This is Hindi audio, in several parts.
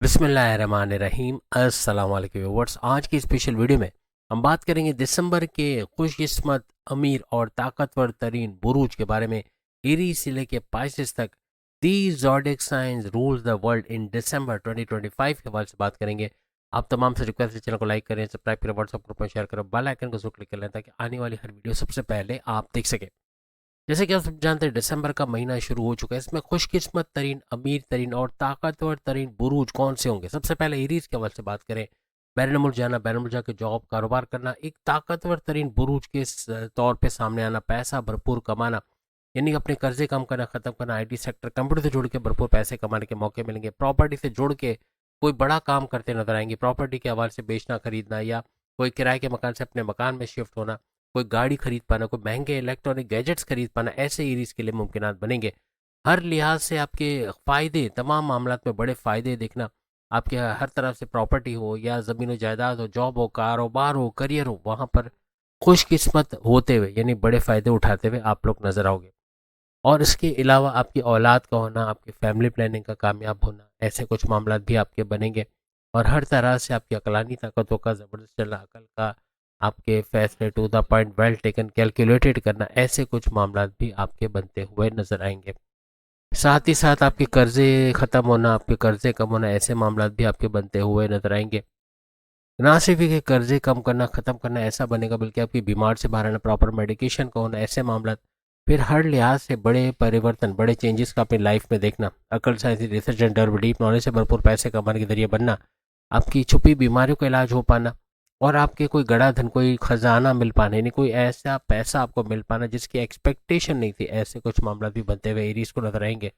बिस्मिल्लाहिर्रहमानिर्रहीम। अस्सलाम वालेकुम व्यूअर्स। आज की स्पेशल वीडियो में हम बात करेंगे दिसंबर के खुशकिस्मत, अमीर और ताकतवर तरीन बुरूज के बारे में। एरीज से लेके पाइसेस तक these zodiac science rules the world in December 2025 के बारे से बात करेंगे। आप तमाम से रिक्वेस्ट है, चैनल को लाइक करें, सब्सक्राइब करें, व्हाट्सएप ग्रुप में शेयर करें, बेल आइकन को जरूर क्लिक कर लें ताकि आने वाली हर वीडियो सबसे पहले आप देख सकें। जैसे कि आप सब जानते हैं, दिसंबर का महीना शुरू हो चुका है। इसमें खुशकिस्मत तरीन, अमीर तरीन और ताकतवर तरीन बुरूज कौन से होंगे? सबसे पहले एरीज के हवाले से बात करें। बैरन मुल्क जाना, बैरन मुल्क जाकर जॉब कारोबार करना, एक ताकतवर तरीन बुरूज के तौर पे सामने आना, पैसा भरपूर कमाना, यानी कि अपने कर्जे कम करना, खत्म करना, आईटी सेक्टर, कंप्यूटर से जुड़ के भरपूर पैसे कमाने के मौके मिलेंगे। प्रॉपर्टी से जुड़ के कोई बड़ा काम करते नजर आएंगे। प्रॉपर्टी के हवाले से बेचना खरीदना, या कोई किराए के मकान से अपने मकान में शिफ्ट होना, कोई गाड़ी खरीद पाना, कोई महंगे इलेक्ट्रॉनिक गैजेट्स खरीद पाना, ऐसे एरीज के लिए मुमकिनात बनेंगे। हर लिहाज से आपके फ़ायदे, तमाम मामलात में बड़े फ़ायदे देखना। आपके हर तरफ से प्रॉपर्टी हो या ज़मीन जायदाद हो, जॉब हो, कारोबार हो, करियर हो, वहाँ पर खुशकिस्मत होते हुए यानी बड़े फ़ायदे उठाते हुए आप लोग नज़र आओगे। और इसके अलावा आपकी औलाद का होना, आपकी फैमिली प्लानिंग का कामयाब होना, ऐसे कुछ मामला भी आपके बनेंगे। और हर तरह से आपकी अकलानी ताकतों का ज़बरदस्त चलना, अकल का, आपके फैसले to the point, well taken, calculated करना, ऐसे कुछ मामला भी आपके बनते हुए नजर आएंगे। साथ ही साथ आपके कर्जे ख़त्म होना, आपके कर्जे कम होना, ऐसे मामला भी आपके बनते हुए नजर आएंगे। ना सिर्फ ये कि कर्जे कम करना, ख़त्म करना ऐसा बनेगा, बल्कि आपकी बीमार से बाहर आना, प्रॉपर मेडिकेशन का होना, ऐसे मामला। फिर हर लिहाज से बड़े परिवर्तन, बड़े चेंजेस का अपनी लाइफ में देखना, अकल, science, research and deep knowledge से भरपूर पैसे कमाने के जरिए बनना, आपकी छुपी बीमारियों का इलाज हो पाना, और आपके कोई गड़ा धन, कोई खजाना मिल पाना, यानी कोई ऐसा पैसा आपको मिल पाना जिसकी एक्सपेक्टेशन नहीं थी, ऐसे कुछ मामला भी बनते हुए एरीज को नजर आएंगे।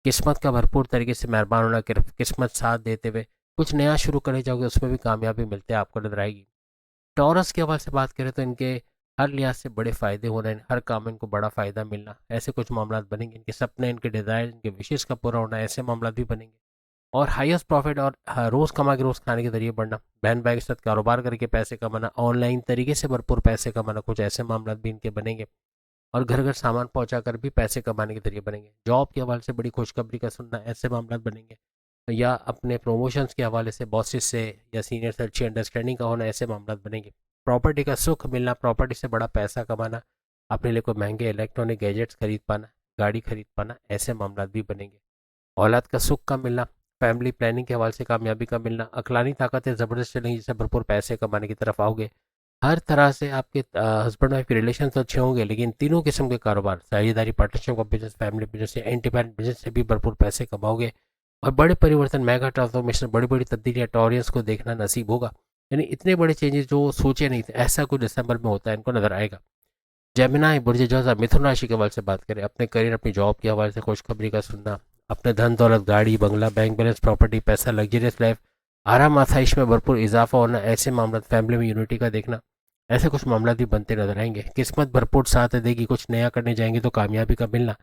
किस्मत का भरपूर तरीके से मेहरबान होना, किस्मत साथ देते हुए कुछ नया शुरू करने जाओगे, उसमें भी कामयाबी मिलते आपको नजर आएगी। टॉरस के हवाले से बात करें तो इनके हर लिहाज से बड़े फ़ायदे हो रहे हैं, हर काम में इनको बड़ा फ़ायदा मिलना, ऐसे कुछ मामला बनेंगे। इनके सपने, इनके डिज़ायर, इनके विशेष का पूरा होना, ऐसे मामला भी बनेंगे। और हाईएस्ट प्रॉफिट और रोज़ कमा के रोज़ खाने के जरिए बढ़ना, बहन भाई के साथ कारोबार करके पैसे कमाना, ऑनलाइन तरीके से भरपूर पैसे कमाना, कुछ ऐसे मामला भी इनके बनेंगे। और घर घर सामान पहुंचा कर भी पैसे कमाने के जरिए बनेंगे। जॉब के हवाले से बड़ी खुशखबरी का सुनना, ऐसे मामला बनेंगे। या अपने प्रमोशंस के हवाले से बॉसेस से या सीनियर से अच्छी अंडरस्टैंडिंग का होना, ऐसे मामला बनेंगे। प्रॉपर्टी का सुख मिलना, प्रॉपर्टी से बड़ा पैसा कमाना, अपने लिए कोई महंगे इलेक्ट्रॉनिक गैजेट्स खरीद पाना, गाड़ी खरीद पाना, ऐसे मामला भी बनेंगे। औलाद का सुख का मिलना, फैमिली प्लानिंग के हवाले से कामयाबी का मिलना, अकलानी ताकतें ज़बरदस्त चलेंगी जिससे भरपूर पैसे कमाने की तरफ आओगे। हर तरह से आपके हस्बैंड वाइफ के रिलेशन तो अच्छे होंगे, लेकिन तीनों किस्म के कारोबार, साझेदारी, पार्टनरशिप का बिजनेस, फैमिली बिजनेस या इंडिपेंडेंट बिजनेस से भी भरपूर पैसे कमाओगे। और बड़े परिवर्तन, मेगा ट्रांसफॉर्मेशन, बड़ी बड़ी तब्दीलियाँ टॉरियंस को देखना नसीब होगा। यानी इतने बड़े चेंजेस जो सोचे नहीं थे, ऐसा कुछ दिसंबर में होता है, इनको नजर आएगा। जेमिनाई, बुर्ज जोसा, मिथुन राशि के हवाले से बात करें, अपने करियर, अपनी जॉब के हवाले से खुशखबरी का सुनना, अपने धन दौलत, गाड़ी बंगला, बैंक बैलेंस, प्रॉपर्टी, पैसा, लग्जरियस लाइफ, आराम आसाइश में भरपूर इजाफा होना, ऐसे मामला, फैमिली में यूनिटी का देखना, ऐसे कुछ मामला भी बनते नजर आएंगे। किस्मत भरपूर साथ देगी, कुछ नया करने जाएंगे तो कामयाबी का मिलना,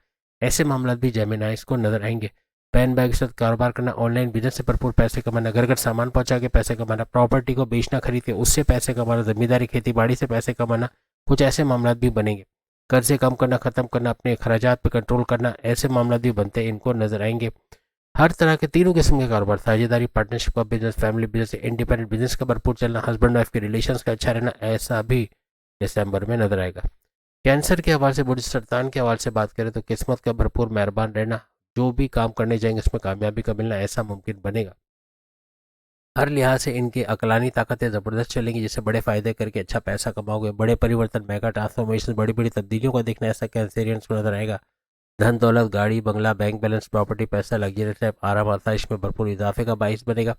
ऐसे मामला भी जेमिनाइज को नजर आएंगे। पैन बैग के साथ कारोबार करना, ऑनलाइन बिजनेस से भरपूर पैसे कमाना, घर घर सामान पहुंचा के पैसे कमाना, प्रॉपर्टी को बेचना खरीद के उससे पैसे कमाना, जमींदारी खेती बाड़ी से पैसे कमाना, कुछ ऐसे मामला भी बनेंगे। कर्जे कम करना, खत्म करना, अपने खर्चात पे कंट्रोल करना, ऐसे मामला भी बनते हैं, इनको नजर आएंगे। हर तरह के तीनों किस्म के कारोबार, साझेदारी, पार्टनरशिप का business, family business, independent business का भरपूर चलना, हस्बैंड वाइफ के रिलेशंस का अच्छा रहना, ऐसा भी दिसंबर में नजर आएगा। कैंसर के हवाले से, बुढ़ सरतान के हवाले से बात करें तो किस्मत का भरपूर मेहरबान रहना, जो भी काम करने जाएंगे उसमें कामयाबी का मिलना, ऐसा मुमकिन बनेगा। हर लिहाज से इनकी अकलानी ताकतें ज़बरदस्त चलेंगी, जिससे बड़े फ़ायदे करके अच्छा पैसा कमाओगे। बड़े परिवर्तन, मेगा ट्रांसफॉर्मेशन, बड़ी बड़ी तब्दीलियों को देखना, ऐसा कैंसेरियंस को नजर आएगा। धन दौलत, गाड़ी बंगला, बैंक बैलेंस, प्रॉपर्टी, पैसा, लग्जरियस लाइफ, आराम आसाइश में भरपूर इजाफे का बाइस बनेगा।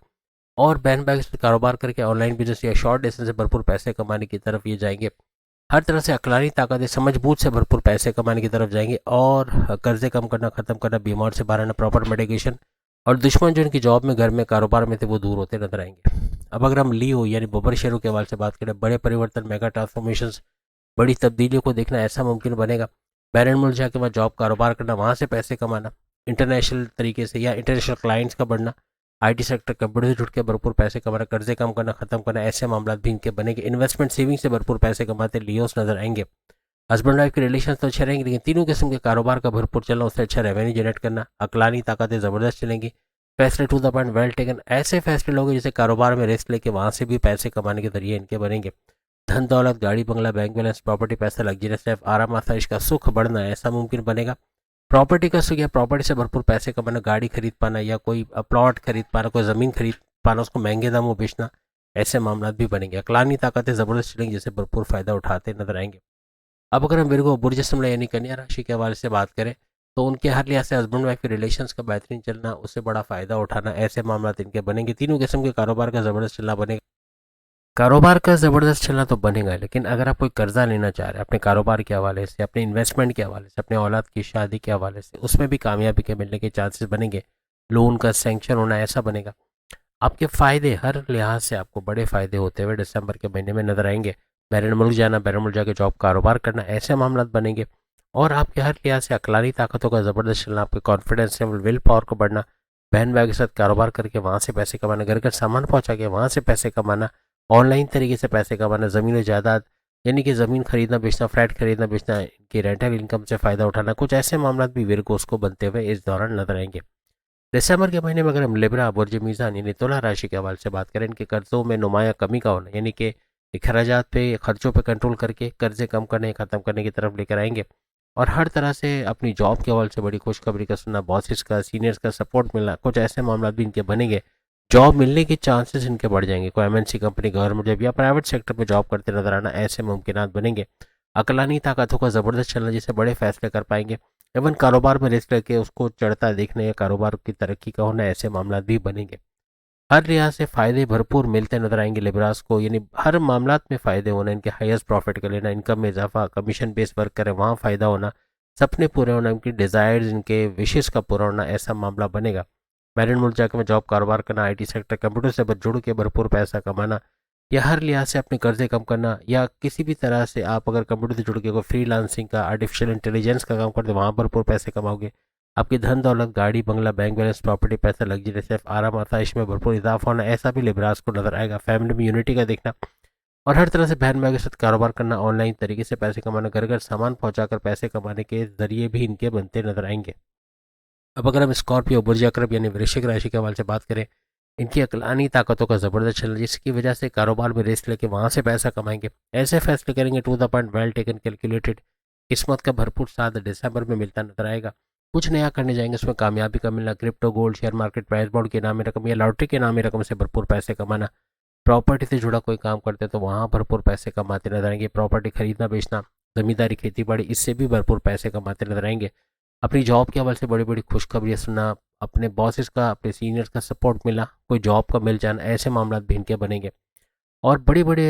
और बैन बैग से कारोबार करके ऑनलाइन बिजनेस या शॉर्ट डिस्टेंस से भरपूर पैसे कमाने की तरफ ये जाएंगे। हर तरह से अकलानी ताकतें समझ बूझ से भरपूर पैसे कमाने की तरफ जाएंगे। और कर्जे कम करना, खत्म करना, बीमार से बाहर आना, प्रॉपर मेडिकेशन, और दुश्मन जो इनकी जॉब में, घर में, कारोबार में थे, वो दूर होते नजर आएंगे। अब अगर हम ली हो यानी बबर शेयरों के हवाले से बात करें, बड़े परिवर्तन, मेगा ट्रांसफॉर्मेशन, बड़ी तब्दीलियों को देखना, ऐसा मुमकिन बनेगा। बैरन मुल्क जाके वहाँ जॉब कारोबार करना, वहाँ से पैसे कमाना, इंटरनेशनल तरीके से या इंटरनेशनल क्लाइंट्स का बढ़ना, आईटी सेक्टर, कंप्यूटर से जुड़ के भरपूर पैसे कमाना, कर्जे कम करना, खत्म करना, ऐसे मामला भी इनके बनेंगे। इन्वेस्टमेंट, सेविंग से भरपूर पैसे कमाते लियोस नजर आएंगे। हस्बैंड वाइफ के रिलेशन तो अच्छे रहेंगे, लेकिन तीनों किस्म के कारोबार का भरपूर चलना, उससे अच्छा रेवेन्यू जनरेट करना, अकलानी ताकतें ज़बरदस्त चलेंगी। फैसले to the point, well taken. ऐसे फैसले लोगे जैसे कारोबार में रिस्क लेके वहां से भी पैसे कमाने के जरिए इनके बनेंगे। धन दौलत, गाड़ी बंगला, बैंक बैलेंस, प्रॉपर्टी, पैसा, लग्जरियस लाइफ, आराम आसाइश का सुख बढ़ना ऐसा मुमकिन बनेगा। प्रॉपर्टी का सुख या प्रॉपर्टी से भरपूर पैसे कमाना, गाड़ी खरीद पाना या कोई प्लॉट खरीद पाना, कोई ज़मीन खरीद पाना, उसको महंगे दामों में बेचना, ऐसे मामला भी बनेंगे। अकलानी ताकतें ज़बरदस्त चलेंगी जिससे भरपूर फायदा उठाते नजर आएंगे। अब अगर हम विर्गो बुर्ज समला यानी कन्या राशि के हवाले से बात करें तो उनके हर लिहाज से हस्बैंड वाइफ के रिलेशंस का बेहतरीन चलना, उससे बड़ा फायदा उठाना, ऐसे मामला इनके बनेंगे। तीनों किस्म के कारोबार का ज़बरदस्त चलना बनेगा। कारोबार का ज़बरदस्त चलना तो बनेगा, लेकिन अगर आप कोई कर्जा लेना चाह रहे हैं अपने कारोबार के हवाले से, अपने इन्वेस्टमेंट के हवाले से, अपने औलाद की शादी के हवाले से, उसमें भी कामयाबी के मिलने के चांसेस बनेंगे। लोन का सैंक्शन होना ऐसा बनेगा। आपके फ़ायदे हर लिहाज से आपको बड़े फ़ायदे होते हुए दिसंबर के महीने में नजर आएंगे। बैरन मुल्क जाना, बैरन मुल्क जाके जॉब कारोबार करना, ऐसे मामला बनेंगे। और आपके हर लिहाज से अकलानी ताकतों का ज़बरदस्त चलना, आपके कॉन्फिडेंस लेवल, विल पावर को बढ़ना, बहन भाई के साथ कारोबार करके वहाँ से पैसे कमाना, घर घर सामान पहुँचा के वहाँ से पैसे कमाना, ऑनलाइन तरीके से पैसे कमाना, ज़मीन और जायदाद यानी कि ज़मीन खरीदना बेचना, फ्लैट खरीदना बेचना, इनकी रेंटल इनकम से फ़ायदा उठाना, कुछ ऐसे मामला भी विरगोस को बनते हुए इस दौरान नजर आएंगे। दिसंबर के महीने में अगर हम लिब्रा, बुर्ज मीज़ान यानी तुला राशि के हवाले से बात करें, इनके कर्जों में नुमाया कमी का होना यानी कि खराजात पे, खर्चों पे कंट्रोल करके कर्जे कम करने, ख़त्म करने की तरफ लेकर आएंगे। और हर तरह से अपनी जॉब के हवाले से बड़ी खुशखबरी का सुनना, बॉसेस का, सीनियर्स का सपोर्ट मिलना, कुछ ऐसे मामला भी इनके बनेंगे। जॉब मिलने के चांसेस इनके बढ़ जाएंगे। कोई एमएनसी कंपनी, गवर्नमेंट जॉब या प्राइवेट सेक्टर में जॉब करते नजर आना, ऐसे मुमकिनात बनेंगे। अकलानी ताकतों का ज़बरदस्त चलना जिससे बड़े फैसले कर पाएंगे। इवन कारोबार में रिस्क लेके उसको चढ़ता देखना या कारोबार की तरक्की का होना, ऐसे मामला भी बनेंगे। हर लिहाज से फ़ायदे भरपूर मिलते नजर आएंगे लिब्रास को, यानी हर मामलात में फ़ायदे होना, इनके हाईएस्ट प्रॉफिट का लेना, इनकम में इजाफा, कमीशन बेस वर्क करें वहाँ फ़ायदा होना, सपने पूरे होना, इनकी डिज़ायर्स, इनके विशेष का पूरा होना, ऐसा मामला बनेगा। मैरिड मुल्क जाकर में जॉब कारोबार करना, आईटी सेक्टर, कंप्यूटर से जुड़ के भरपूर पैसा कमाना, या हर लिहाज से अपने कर्जे कम करना, या किसी भी तरह से आप अगर कंप्यूटर से जुड़ के कोई फ्रीलांसिंग का, आर्टिफिशियल इंटेलिजेंस का काम करते वहाँ भरपूर पैसे कमाओगे। आपकी धन दौलत, गाड़ी बंगला, बैंक बैलेंस, प्रॉपर्टी, पैसा, लग्जरी सिर्फ आराम आसाइश में भरपूर इजाफा होना, ऐसा भी लिब्रास को नजर आएगा। फैमिली में यूनिटी का देखना और हर तरह से बहन भाई के साथ कारोबार करना, ऑनलाइन तरीके से पैसे कमाना, घर घर सामान पहुंचाकर पैसे कमाने के जरिए भी इनके बनते नजर आएंगे। अब अगर हम स्कॉर्पियो, बुर्ज अकरब यानी वृश्चिक राशि के हवाले से बात करें, इनकी अकलानी ताकतों का ज़बरदस्त चलना जिसकी वजह से कारोबार में रिस्क लेके वहाँ से पैसा कमाएंगे। ऐसे फैसले करेंगे to the point, well taken, calculated. किस्मत का भरपूर साथ दिसंबर में मिलता नजर आएगा। कुछ नया करने जाएंगे उसमें कामयाबी का मिलना, crypto, gold, share market, price bond के नामी रकम या लॉटरी के नामी रकम से भरपूर पैसे कमाना। प्रॉपर्टी से जुड़ा कोई काम करते तो वहाँ भरपूर पैसे कमाते नजर आएंगे। प्रॉपर्टी खरीदना बेचना, जमींदारी, खेती बाड़ी, इससे भी भरपूर पैसे कमाते नजर आएंगे। अपनी जॉब के हवाले से बड़ी बड़ी खुशखबरियाँ सुनना, अपने बॉसेस का, अपने सीनियर्स का सपोर्ट मिला, कोई जॉब का मिल जाना, ऐसे मामला भी इनके बनेंगे। और बड़े बड़े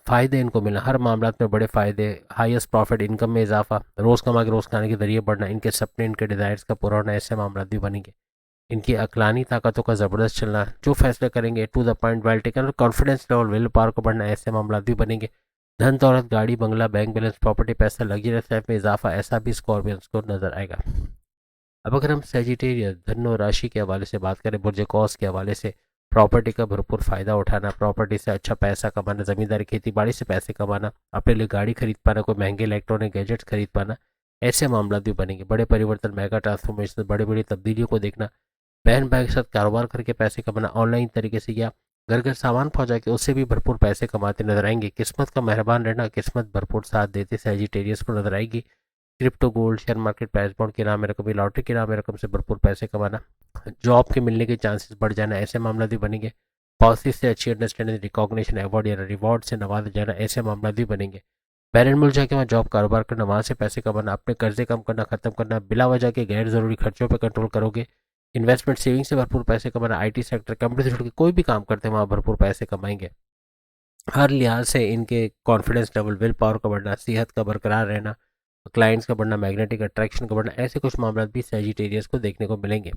फ़ायदे इनको मिलना, हर मामला में बड़े फ़ायदे, हाईएस्ट प्रॉफिट, इनकम में इजाफा, रोज़ कमा के रोज़ खाने के जरिए बढ़ना, इनके सपने, इनके डिज़ायर्स का पूरा होना, ऐसे मामला भी बनेंगे। इनकी अकलानी ताकतों का ज़बरदस्त चलना, जो फैसले करेंगे to the point, well taken, और कॉन्फिडेंस लेवल, विल पावर को बढ़ना, ऐसे मामला भी बनेंगे। धन दौलत, गाड़ी बंगला, बैंक बैलेंस, प्रॉपर्टी, पैसा, लग्जरियस लाइफ में इजाफा, ऐसा भी स्कॉर्पियंस को नजर आएगा। अब अगर हम सेजिटेरियस, धनु राशि के हवाले से बात करें, बुर्ज कौस के हवाले से, प्रॉपर्टी का भरपूर फायदा उठाना, प्रॉपर्टी से अच्छा पैसा कमाना, जमींदारी, खेती बाड़ी से पैसे कमाना, अपने लिए गाड़ी खरीद पाना, कोई महंगे इलेक्ट्रॉनिक गैजेट्स खरीद पाना, ऐसे मामला भी बनेंगे। बड़े परिवर्तन, मेगा ट्रांसफॉर्मेशन, बड़ी बड़ी तब्दीलियों को देखना, बहन भाई के साथ कारोबार करके पैसे कमाना, ऑनलाइन तरीके से या घर घर सामान पहुंचा के उससे भी भरपूर पैसे कमाते नजर आएंगे। किस्मत का मेहरबान रहना, किस्मत भरपूर साथ देते सेजिटेरियस को नजर आएगी। Crypto, gold, share market, price bond के नाम में रकम, लॉटरी के नाम में रकम से भरपूर पैसे कमाना, जॉब के मिलने के चांसेस बढ़ जाना, ऐसे मामला भी बनेंगे। बॉसेस से अच्छी अंडरस्टैंडिंग, रिकॉग्निशन, अवार्ड या रिवॉर्ड से नवाजा जाना, ऐसे मामला भी बनेंगे। पेरेंट मिल जाके वहाँ जॉब कारोबार करना, वहाँ से पैसे कमाना, अपने कर्जे कम करना, खत्म करना, बिला वजह के गैर जरूरी खर्चों पर कंट्रोल करोगे। इन्वेस्टमेंट, सेविंग से भरपूर पैसे कमाना, आईटी सेक्टर, कंप्यूटर से जुड़ के कोई भी काम करते हैं वहाँ भरपूर पैसे कमाएंगे। हर लिहाज से इनके कॉन्फिडेंस लेवल, विल पावर का बढ़ना, सेहत का बरकरार रहना, क्लाइंट्स का बढ़ना, मैग्नेटिक अट्रैक्शन का बढ़ना, ऐसे कुछ मामला भी सेजिटेरियस को देखने को मिलेंगे।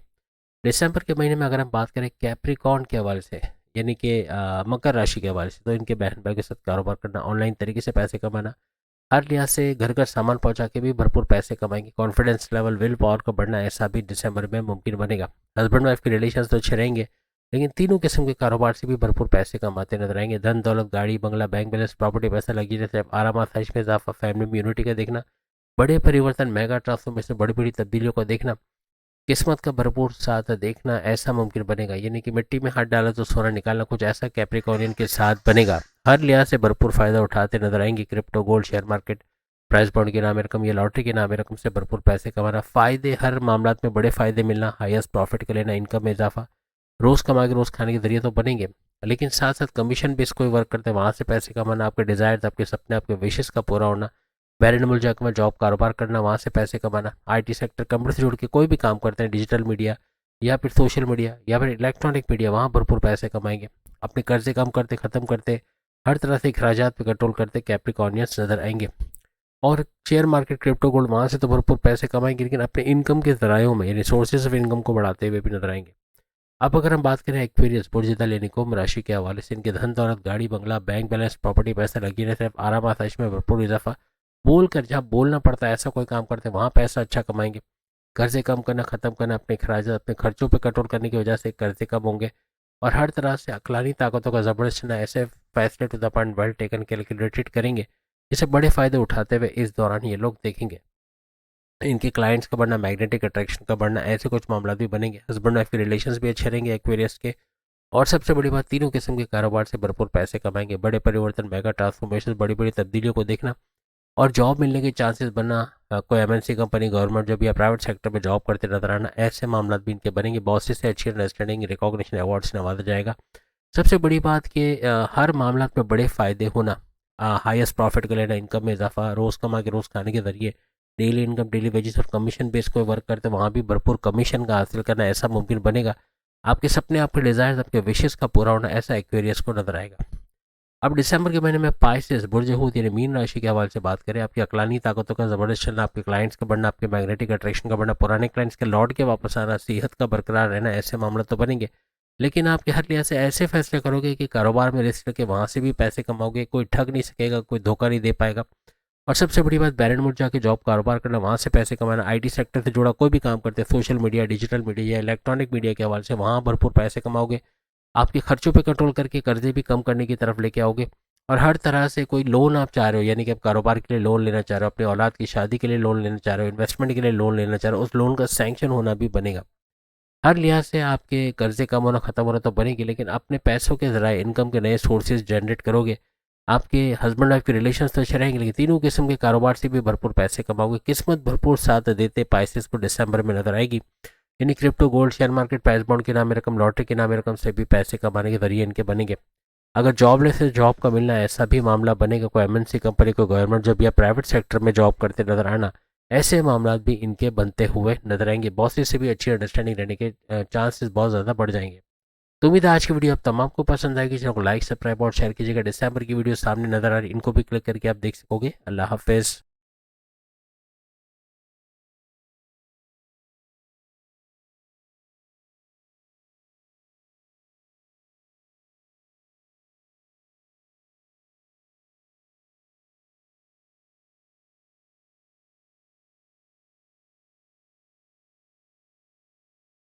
दिसंबर के महीने में अगर हम बात करें कैप्रिकॉर्न के हवाले से यानी कि मकर राशि के हवाले से, तो इनके बहन भाई के साथ कारोबार करना, ऑनलाइन तरीके से पैसे कमाना, हर लिहाज से घर घर सामान पहुंचा के भी भरपूर पैसे कमाएंगे। कॉन्फिडेंस लेवल, विल पावर का बढ़ना, ऐसा भी दिसंबर में मुमकिन बनेगा। हस्बैंड वाइफ के रिलेशन तो अच्छे रहेंगे, लेकिन तीनों किस्म के कारोबार से भी भरपूर पैसे कमाते नजर आएंगे। धन दौलत, गाड़ी बंगला, बैंक बैलेंस, प्रॉपर्टी, पैसा लगी रहता है, आराम आसाइश में इजाफा, फैमिली में यूनिटी का देखना, बड़े परिवर्तन, मेगा ट्रांसफॉर्मेशन, बड़ी बड़ी तब्दीलियों को देखना, किस्मत का भरपूर साथ देखना ऐसा मुमकिन बनेगा, यानी कि मिट्टी में हाथ डाला तो सोना निकालना, कुछ ऐसा कैप्रिकॉर्नियन के साथ बनेगा। हर लिहाज से भरपूर फायदा उठाते नजर आएंगे। Crypto, gold, share market, price bond के नाम रकम या लॉटरी के नाम रकम से भरपूर पैसे कमाना, फायदे, हर मामला में बड़े फायदे मिलना, हाईएस्ट प्रॉफिट का लेना, इनकम में इजाफा, रोज कमा के रोज खाने के जरिए तो बनेंगे, लेकिन साथ साथ कमीशन बेस कोई वर्क करते हैं वहां से पैसे कमाना, आपके डिजायर्स, आपके सपने, आपके विशेष का पूरा होना, बैरन मुल्क जाकर जॉब कारोबार करना, वहाँ से पैसे कमाना, आईटी सेक्टर, कंप्यूटर से जुड़ के कोई भी काम करते हैं, डिजिटल मीडिया या फिर सोशल मीडिया या फिर इलेक्ट्रॉनिक मीडिया, वहाँ भरपूर पैसे कमाएंगे। अपने कर्जे कम करते, ख़त्म करते, हर तरह से अखराजात पे कंट्रोल करते कैप्रिकॉर्नियंस नजर आएंगे। और शेयर मार्केट, क्रिप्टो, गोल्ड, वहाँ से तो भरपूर पैसे कमाएंगे, लेकिन अपने इनकम के जरायों में यानी सोर्सेज ऑफ इनकम को बढ़ाते हुए भी नजर आएंगे। अब अगर हम बात करें एक्वेरियस, बुर्जिदा लेने को राशि के हवाले से, इनके धन दौलत, गाड़ी बंगला, बैंक बैलेंस, प्रॉपर्टी, पैसा लगी रहे, सिर्फ आराम आसाइश में भरपूर इजाफा, बोल कर जहाँ बोलना पड़ता है ऐसा कोई काम करते हैं वहाँ पैसा अच्छा कमाएंगे। कर्जे कम करना, खत्म करना, अपने खराज, अपने खर्चों पे कंट्रोल करने की वजह से कर्जे कम होंगे, और हर तरह से अकलानी ताकतों का जबरदस्त चलना, ऐसे फैसले to the point, well taken, calculated करेंगे, जिसे बड़े फायदे उठाते हुए इस दौरान ये लोग देखेंगे। इनके क्लाइंट्स का बढ़ना, मैग्नेटिक अट्रैक्शन का बढ़ना, ऐसे कुछ मामला भी बनेंगे। हस्बैंड वाइफ के रिलेशंस भी अच्छे रहेंगे एक्वेरियस के। और सबसे बड़ी बात, तीनों किस्म के कारोबार से भरपूर पैसे कमाएंगे। बड़े परिवर्तन, मेगा ट्रांसफॉर्मेशन, बड़ी बड़ी तब्दीलियों को देखना और जॉब मिलने के चांसेस बनना, कोई एमएनसी कंपनी, गवर्नमेंट जॉब या प्राइवेट सेक्टर में जॉब करते नजर आना, ऐसे मामला भी इनके बनेंगे। बॉसेस से अच्छी अंडरस्टैंडिंग, रिकॉग्निशन, अवार्ड से नवाजा जाएगा। सबसे बड़ी बात कि हर मामला में बड़े फ़ायदे होना, हाईएस्ट प्रॉफिट का लेना, इनकम में इजाफा, रोज़ कमा के रोज़ खाने के जरिए, डेली इनकम, डेली वेजेस और कमीशन बेस कोई वर्क करते वहाँ भी भरपूर कमीशन का हासिल करना ऐसा मुमकिन बनेगा। आपके सपने, आपके डिज़ायर्स, आपके विशेष का पूरा होना ऐसा एक्वेरियस को नजर आएगा। अब दिसंबर के महीने में पाइसेस, बुर्ज हूत यानी मीन राशि के हवाले से बात करें, आपकी अकलानी ताकतों का जबरदस्त चलना, आपके क्लाइंट्स का बढ़ना, आपके मैग्नेटिक अट्रैक्शन का बढ़ना, पुराने क्लाइंट्स के लौट के वापस आना, सेहत का बरकरार रहना, ऐसे मामला तो बनेंगे। लेकिन आपके हर लिहाज से ऐसे फैसले करोगे कि कारोबार में रिस्क लेके वहाँ से भी पैसे कमाओगे, कोई ठग नहीं सकेगा, कोई धोखा नहीं दे पाएगा। और सबसे बड़ी बात, बैरन मुल्क जाके जॉब कारोबार करना, वहाँ से पैसे कमाना, आईटी सेक्टर से जुड़ा कोई भी काम करते हैं, सोशल मीडिया, डिजिटल मीडिया या इलेक्ट्रॉनिक मीडिया के हवाले से, वहाँ भरपूर पैसे कमाओगे। आपके खर्चों पे कंट्रोल करके कर्जे भी कम करने की तरफ लेके आओगे। और हर तरह से कोई लोन आप चाह रहे हो, यानी कि आप कारोबार के लिए लोन लेना चाह रहे हो, अपने औलाद की शादी के लिए लोन लेना चाह रहे हो, इन्वेस्टमेंट के लिए लोन लेना चाह रहे हो, उस लोन का सैंक्शन होना भी बनेगा। हर लिहाज से आपके कर्जे कम होना, खत्म होना तो बनेगी, लेकिन अपने पैसों के जरिए इनकम के नए सोर्सेज जनरेट करोगे। आपके हस्बैंड वाइफ के रिलेशन तो अच्छे रहेंगे, लेकिन तीनों किस्म के कारोबार से भी भरपूर पैसे कमाओगे। किस्मत भरपूर साथ देते पाइसेस को दिसंबर में नजर आएगी, यानी crypto, gold, share market, price bond के नाम रकम, लॉटरी के नाम रकम से भी पैसे कमाने के जरिए इनके बनेंगे। अगर जॉबलेस है, जॉब का मिलना, ऐसा भी मामला बनेगा। कोई एमएनसी कंपनी, को गवर्नमेंट जॉब या प्राइवेट सेक्टर में जॉब करते नजर आना, ऐसे मामला भी इनके बनते हुए नजर आएंगे। बॉसेस से भी अच्छी अंडरस्टैंडिंग रहने के चांसेस बहुत ज़्यादा बढ़ जाएंगे। तो उम्मीद है आज की वीडियो आप तमाम को पसंद आएगी। चैनल को लाइक, सब्सक्राइब और शेयर कीजिएगा। दिसंबर की वीडियो सामने नजर आ रही, इनको भी क्लिक करके आप देख सकोगे। अल्लाह हाफिज़।